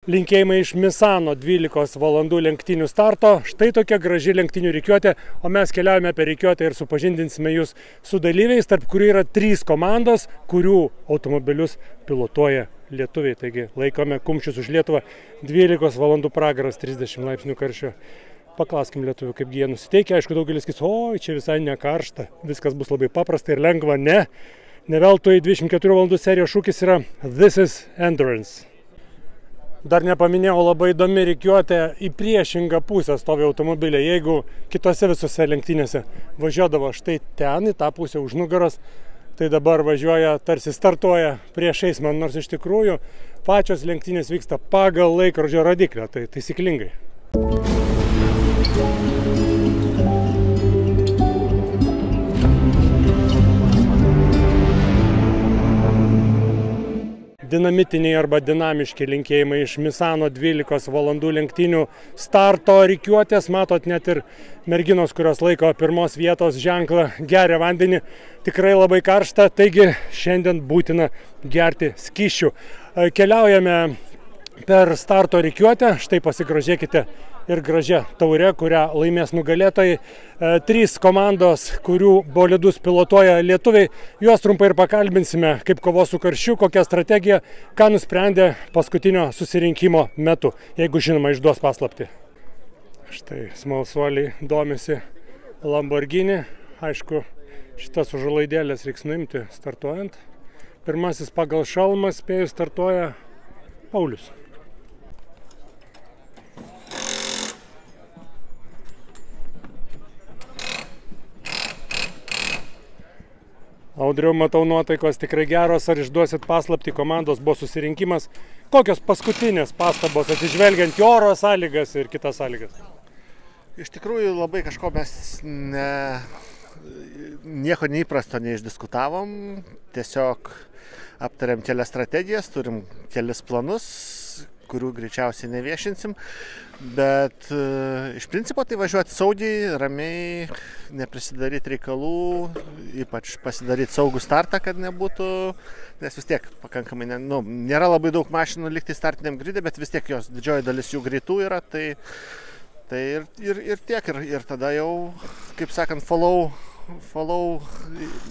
Linkėjimai iš Misano 12 valandų lenktynių starto. Štai tokia graži lenktynių rikiuotė, o mes keliaujame per rikiuotę ir supažindinsime jūs su dalyviais, tarp kurių yra 3 komandos, kurių automobilius pilotuoja lietuviai. Taigi laikome kumščius už Lietuvą, 12 valandų pragaras, 30 laipsnių karščio. Paklauskim lietuvių, kaip jie nusiteikia. Aišku, daugelis sakys, oi, čia visai ne karšta, viskas bus labai paprasta ir lengva. Ne veltui 24 valandų serijos šūkis yra This is Endurance. Dar nepaminėjau, labai įdomi rikiuotė, į priešingą pusę stovi automobiliai. Jeigu kitose visose lenktynėse važiuodavo štai ten, į tą pusę už nugaros, tai dabar važiuoja, tarsi startuoja prieš eismą, nors iš tikrųjų pačios lenktynės vyksta pagal laikrodžio rodiklę, tai taisyklingai. Dinamitiniai arba dinamiški linkėjimai iš Misano 12 valandų lenktynių starto rikiuotės. Matot, net ir merginos, kurios laiko pirmos vietos ženklą, geria vandenį. Tikrai labai karšta, taigi šiandien būtina gerti skysčių. Keliaujame per starto rikiuotę. Štai pasigrožėkite ir gražia taure, kurią laimės nugalėtojai. 3 komandos, kurių bolidus pilotuoja lietuviai. Juos trumpai ir pakalbinsime, kaip kovos su karščiu, kokia strategija, ką nusprendė paskutinio susirinkimo metu, jeigu žinoma išduos paslaptį. Štai smalsuoliai domisi Lamborghini. Aišku, šitas užuolaidėlės reiks nuimti startuojant. Pirmasis pagal šalmą spėjus startuoja Paulius. Audriau, matau, nuotaikos tikrai geros. Ar išduosit paslaptį, komandos buvo susirinkimas? Kokios paskutinės pastabos atsižvelgiant į oro sąlygas ir kitas sąlygas? Iš tikrųjų labai kažko mes nieko neįprasto neišdiskutavom. Tiesiog aptarėm kelias strategijas, turim kelis planus, kurių greičiausiai neviešinsim. Bet iš principo tai važiuoti saugiai, ramiai, neprisidaryti reikalų, ypač pasidaryti saugų startą, kad nebūtų, nes vis tiek pakankamai, nėra labai daug mašinų likti startiniam gridė, bet vis tiek jos didžioji dalis jų greitų yra, tai ir tiek, ir tada jau, kaip sakant, follow,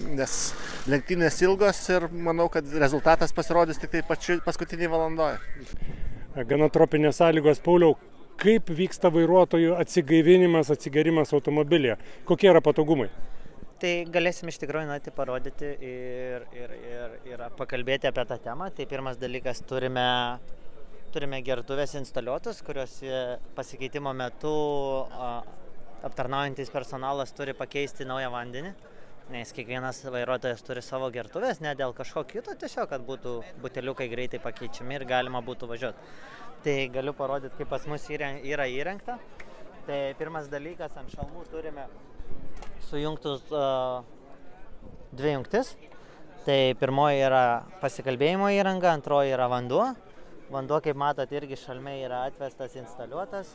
nes lenktynės ilgos ir manau, kad rezultatas pasirodys tik tai paskutinį valandoje. Gana tropinės sąlygos, Pauliau. Kaip vyksta vairuotojų atsigaivinimas, atsigerimas automobilyje? Kokie yra patogumai? Tai galėsim iš tikrųjų parodyti ir pakalbėti apie tą temą. Tai pirmas dalykas, turime gertuvės instaliuotus, kurios pasikeitimo metu aptarnaujantis personalas turi pakeisti naują vandenį. Nes kiekvienas vairuotojas turi savo gertuvės, ne dėl kažko kito, tiesiog, kad būtų buteliukai greitai pakeičiami ir galima būtų važiuoti. Tai galiu parodyti, kaip pas mus yra įrengta. Tai pirmas dalykas, ant šalmų turime sujungtus 2 jungtis. Tai pirmoji yra pasikalbėjimo įranga, antroji yra vanduo. Vanduo, kaip matot, irgi šalme yra atvestas, instaliuotas.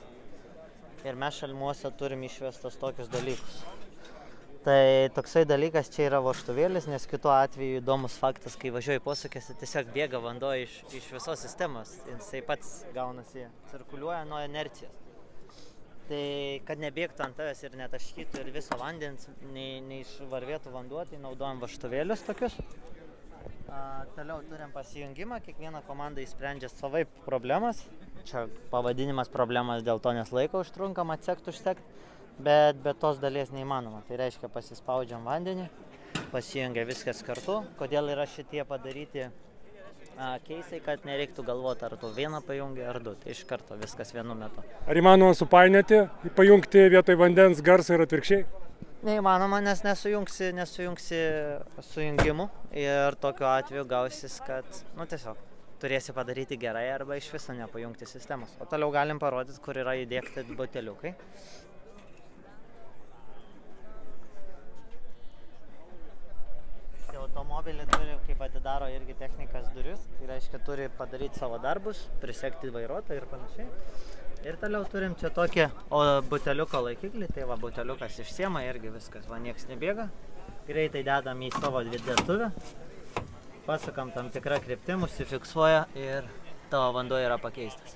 Ir mes šalmuose turim išvestas tokius dalykus. Tai toksai dalykas čia yra vožtuvėlis, nes kitu atveju įdomus faktas, kai važiuoji posūkėse, tiesiog bėga vanduo iš visos sistemos. Jisai pats gaunasi, cirkuliuoja nuo inercijos. Tai kad nebėgtų ant tavęs ir netaškytų ir viso vandens, neišvarvėtų vanduo, tai naudojam vožtuvėlius tokius. Toliau turim pasijungimą, kiekviena komanda įsprendžia savaip problemas. Čia pavadinimas problemas dėl to, nes laiko užtrunkam atsekt, užsekt. Bet be tos dalies neįmanoma. Tai reiškia, pasispaudžiam vandenį, pasijungia viskas kartu. Kodėl yra šitie padaryti keisai, kad nereiktų galvoti, ar tu vieną pajungi, ar 2. Tai iš karto viskas vienu metu. Ar įmanoma supainioti, pajungti vietoj vandens garsą ir atvirkščiai? Neįmanoma, nes nesujungsi sujungimu ir tokiu atveju gausis, kad tiesiog turėsi padaryti gerai arba iš viso nepajungti sistemos. O toliau galim parodyti, kur yra įdėkti buteliukai. Automobilį turi, kaip atidaro irgi technikas duris, tai reiškia, turi padaryti savo darbus, prisekti vairuotoją ir panašiai. Ir toliau turim čia tokį buteliuko laikiklį, tai va buteliukas išsiema irgi viskas, va nieks nebėga. Greitai dedam į savo dėtuvę, pasukam tam tikrą kryptim, užsifiksuoja ir tavo vanduo yra pakeistas.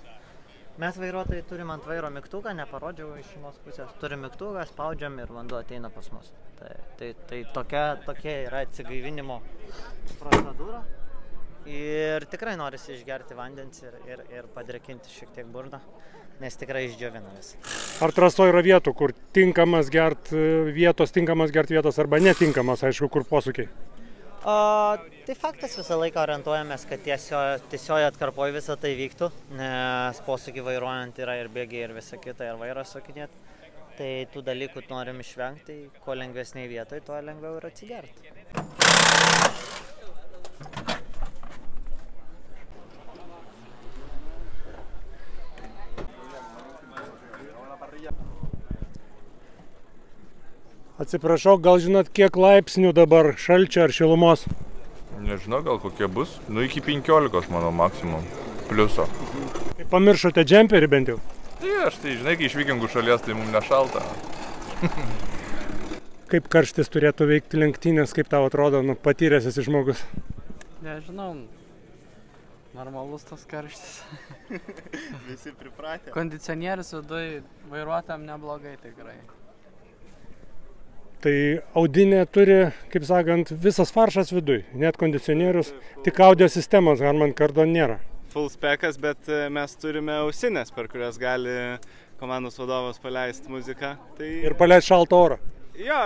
Mes vairuotojai turim ant vairo mygtuką, neparodžiau iš šeimos pusės. Turim mygtuką, spaudžiam ir vanduo ateina pas mus. Tai tokia yra atsigaivinimo procedūra. Ir tikrai norisi išgerti vandens ir padrėkinti šiek tiek burną, nes tikrai išdžiovina visą. Ar trasoje yra vietų, kur tinkamas gert vietos arba netinkamas, aišku, kur posūkiai? Tai faktas, visą laiką orientuojamės, kad tiesioje atkarpoje visą tai vyktų, nes posūkį vairuojant yra ir bėgiai ir visa kita, ir vairo sukinėti. Tai tų dalykų norim išvengti, tai kuo lengvesniai vietoj, tuo lengviau ir atsigerti. Atsiprašau, gal žinot, kiek laipsnių dabar šalčio ar šilumos? Nežinau, gal kokie bus. Iki 15, manau, maksimum. Pliuso. Tai pamiršote džemperį bent jau? Tai aš žinai, kai iš vikingų šalies, tai mums nešalta. Kaip karštis turėtų veikti lenktynės, kaip tau atrodo, patyręs esi žmogus? Nežinau, normalus tas karštis. Visi pripratę. Kondicionierius viduj vairuotam neblogai tikrai. Tai audinė turi, kaip sakant, visas faršas viduj, net kondicionierius, tik audio sistemos Harman Kardon nėra. Full spekas, bet mes turime ausinės, per kurias gali komandos vadovas paleisti muziką. Ir paleisti šaltą orą. Jo,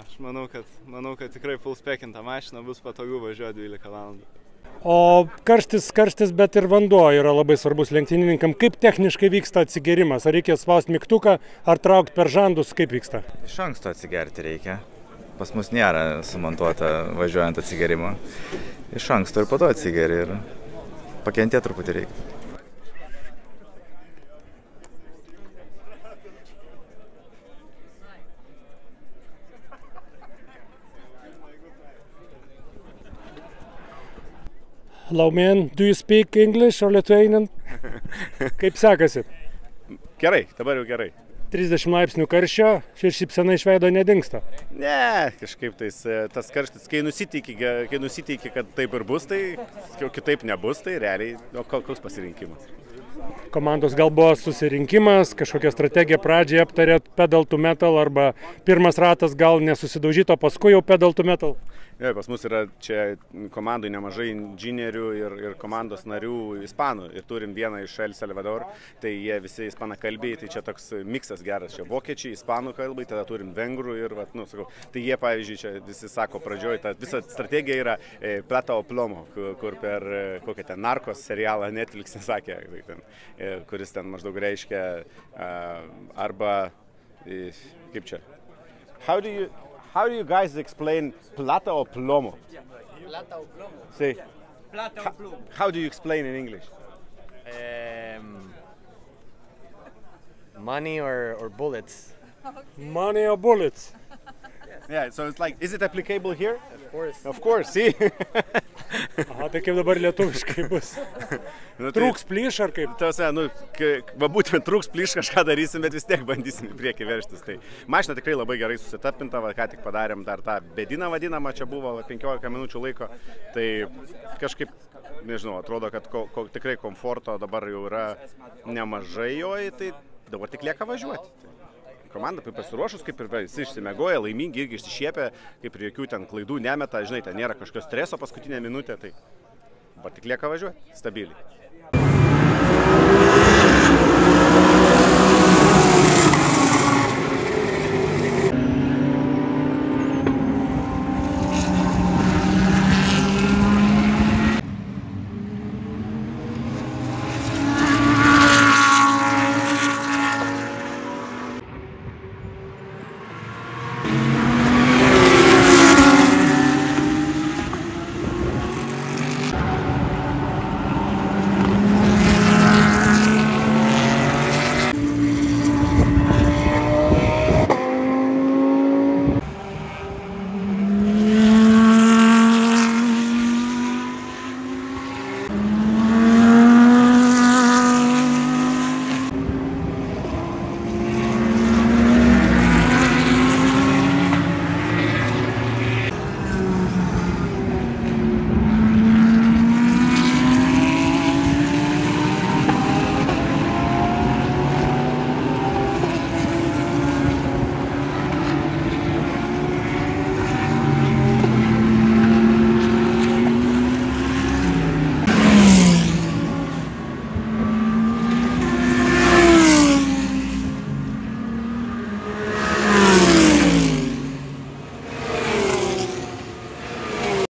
aš manau, kad tikrai full spekinta mašina bus patogu važiuoti 12 valandų. O karštis, bet ir vanduo yra labai svarbus lenktynininkam. Kaip techniškai vyksta atsigerimas? Ar reikia spausti mygtuką, ar traukti per žandus, kaip vyksta? Iš anksto atsigerti reikia. Pas mus nėra sumontuota važiuojant atsigerimo. Iš anksto ir po to atsigeri ir pakentėti truputį reikia. Hello man, do you speak English or Lithuanian? Kaip sekasi? Gerai, dabar jau gerai. 30 laipsnių karščio, šypsena iš veido nedingsta. Ne, kažkaip tas karštis, kai nusiteiki, kad taip ir bus, tai kitaip nebus, tai realiai, koks pasirinkimas. Komandos gal buvo susirinkimas, kažkokią strategiją pradžiai aptarėt pedal to metal arba pirmas ratas gal nesusidaužyto, paskui jau pedal to metal. Ne, pas mus yra čia komandai nemažai inžinierių ir komandos narių ispanų ir turim vieną iš El Salvador, tai jie visi ispanakalbiai, tai čia toks miksas geras, čia vokiečiai, ispanų kalbai, tada turim vengrų ir, tai jie, pavyzdžiui, čia visi sako pradžioj, ta visa strategija yra plata o plomo, kur per kokią ten Narcos serialą Netflix'e sakė, kuris ten maždaug reiškia arba, kaip čia, How do you guys explain plata o plomo? Plata o plomo. Sí. Plata o plomo. How do you explain in English? Money or bullets. Money or bullets. Yeah, so it's like, is it applicable here? Of course. Of course, see? Aha, tai kaip dabar lietuviškai bus? Trūks plyš ar kaip? Būtent trūks plyš, kažką darysim, bet vis tiek bandysim į priekį veržtis. Tai mašina tikrai labai gerai susitapinta, ką tik padarėm dar tą bediną vadinamą, čia buvo 15 minučių laiko. Tai kažkaip, nežinau, atrodo, kad tikrai komforto dabar jau yra nemažai joj, tai dabar tik lieka važiuoti. Komanda pasiruošus, kaip ir visi išsimiegoja, laimingi irgi išsišiepia, kaip ir jokių ten klaidų nemeta, žinai, ten nėra kažkokio streso paskutinę minutę, tai dabar tik lieka važiuoti stabiliai.